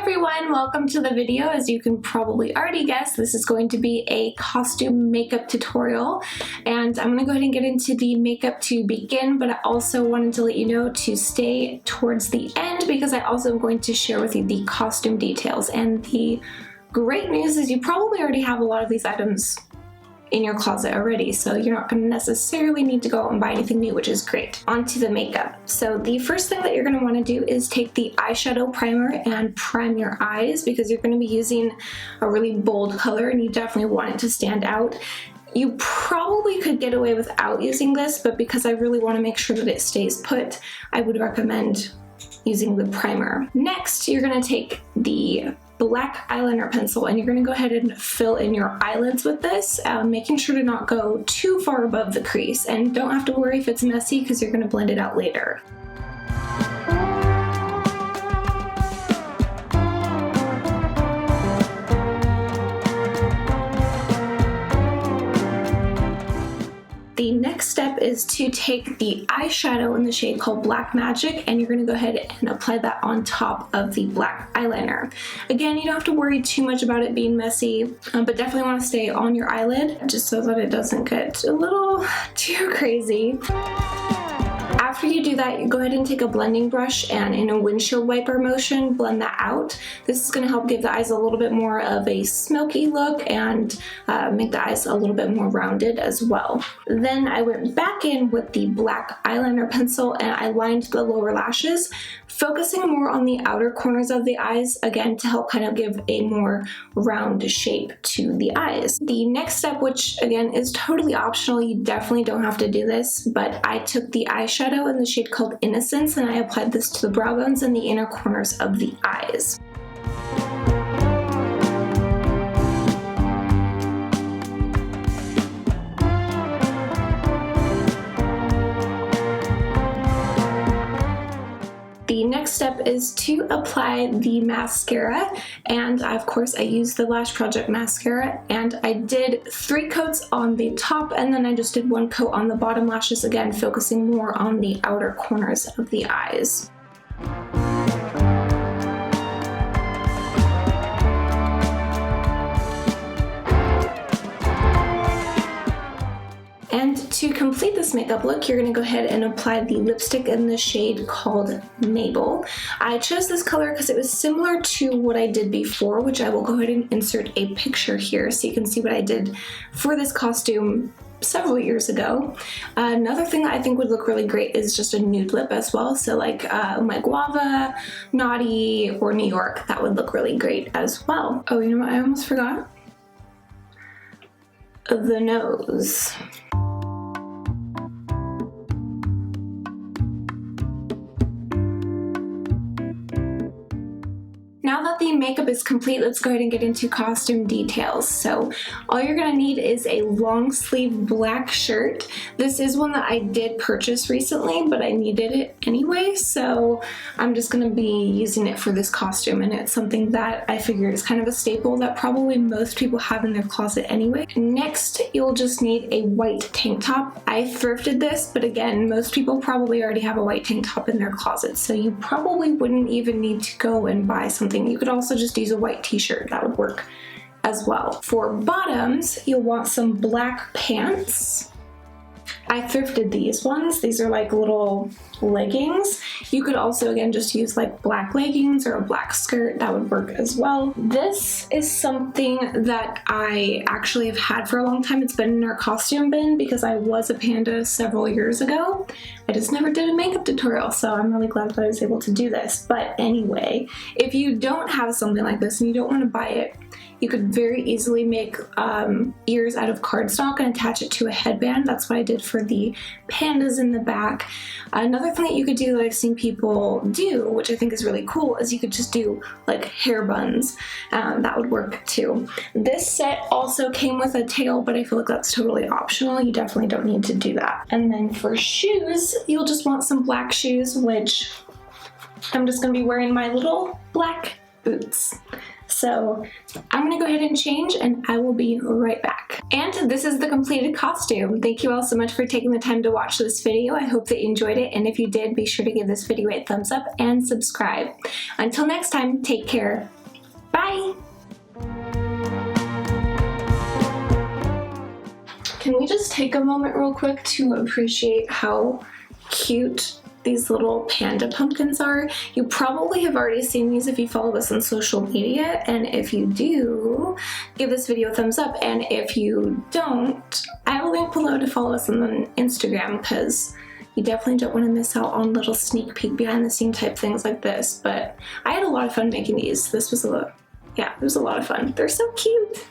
everyone, welcome to the video. As you can probably already guess, this is going to be a costume makeup tutorial, and I'm going to go ahead and get into the makeup to begin, but I also wanted to let you know to stay towards the end because I also am going to share with you the costume details. And the great news is you probably already have a lot of these items in your closet already, so you're not going to necessarily need to go out and buy anything new, which is great. Onto the makeup. So the first thing that you're going to want to do is take the eyeshadow primer and prime your eyes because you're going to be using a really bold color and you definitely want it to stand out. You probably could get away without using this, but because I really want to make sure that it stays put, I would recommend using the primer. Next, you're going to take the black eyeliner pencil and you're going to go ahead and fill in your eyelids with this, making sure to not go too far above the crease, and don't have to worry if it's messy because you're going to blend it out later. The next step is to take the eyeshadow in the shade called Black Magic, and you're going to go ahead and apply that on top of the black eyeliner. Again, you don't have to worry too much about it being messy, but definitely want to stay on your eyelid just so that it doesn't get a little too crazy. After you do that, you go ahead and take a blending brush and in a windshield wiper motion, blend that out. This is going to help give the eyes a little bit more of a smoky look and make the eyes a little bit more rounded as well. Then I went back in with the black eyeliner pencil and I lined the lower lashes, focusing more on the outer corners of the eyes, again to help kind of give a more round shape to the eyes. The next step, which again is totally optional, you definitely don't have to do this, but I took the eyeshadow in the shade called Innocence and I applied this to the brow bones and the inner corners of the eyes. The next step is to apply the mascara, and of course I used the Lash Project mascara, and I did 3 coats on the top and then I just did 1 coat on the bottom lashes, again focusing more on the outer corners of the eyes. And to complete this makeup look, you're going to go ahead and apply the lipstick in the shade called Mabel. I chose this color because it was similar to what I did before, which I will go ahead and insert a picture here so you can see what I did for this costume several years ago. Another thing that I think would look really great is just a nude lip as well, so like my Guava, Naughty, or New York, that would look really great as well. Oh, you know what I almost forgot? The nose. Now that the makeup is complete, let's go ahead and get into costume details. So all you're going to need is a long sleeve black shirt. This is one that I did purchase recently, but I needed it anyway, so I'm just going to be using it for this costume, and it's something that I figured is kind of a staple that probably most people have in their closet anyway. Next, you'll just need a white tank top. I thrifted this, but again, most people probably already have a white tank top in their closet, so you probably wouldn't even need to go and buy something. You could also just use a white t-shirt, that would work as well. For bottoms, you'll want some black pants. I thrifted these ones. These are like little leggings. You could also again just use like black leggings or a black skirt, that would work as well. This is something that I actually have had for a long time. It's been in our costume bin because I was a panda several years ago. I just never did a makeup tutorial, so I'm really glad that I was able to do this. But anyway, if you don't have something like this and you don't want to buy it, you could very easily make ears out of cardstock and attach it to a headband. That's what I did for the pandas in the back. Another thing that you could do that I've seen people do, which I think is really cool, is you could just do like hair buns. That would work too. This set also came with a tail, but I feel like that's totally optional. You definitely don't need to do that. And then for shoes, you'll just want some black shoes, which I'm just going to be wearing my little black boots. So I'm gonna go ahead and change and I will be right back. And this is the completed costume. Thank you all so much for taking the time to watch this video. I hope that you enjoyed it, and if you did, be sure to give this video a thumbs up and subscribe. Until next time, take care. Bye! Can we just take a moment real quick to appreciate how cute these little panda pumpkins are? You probably have already seen these if you follow us on social media, and if you do, give this video a thumbs up, and if you don't, I will link below to follow us on Instagram, because you definitely don't want to miss out on little sneak peek behind the scene type things like this. But I had a lot of fun making these. This was it was a lot of fun. They're so cute.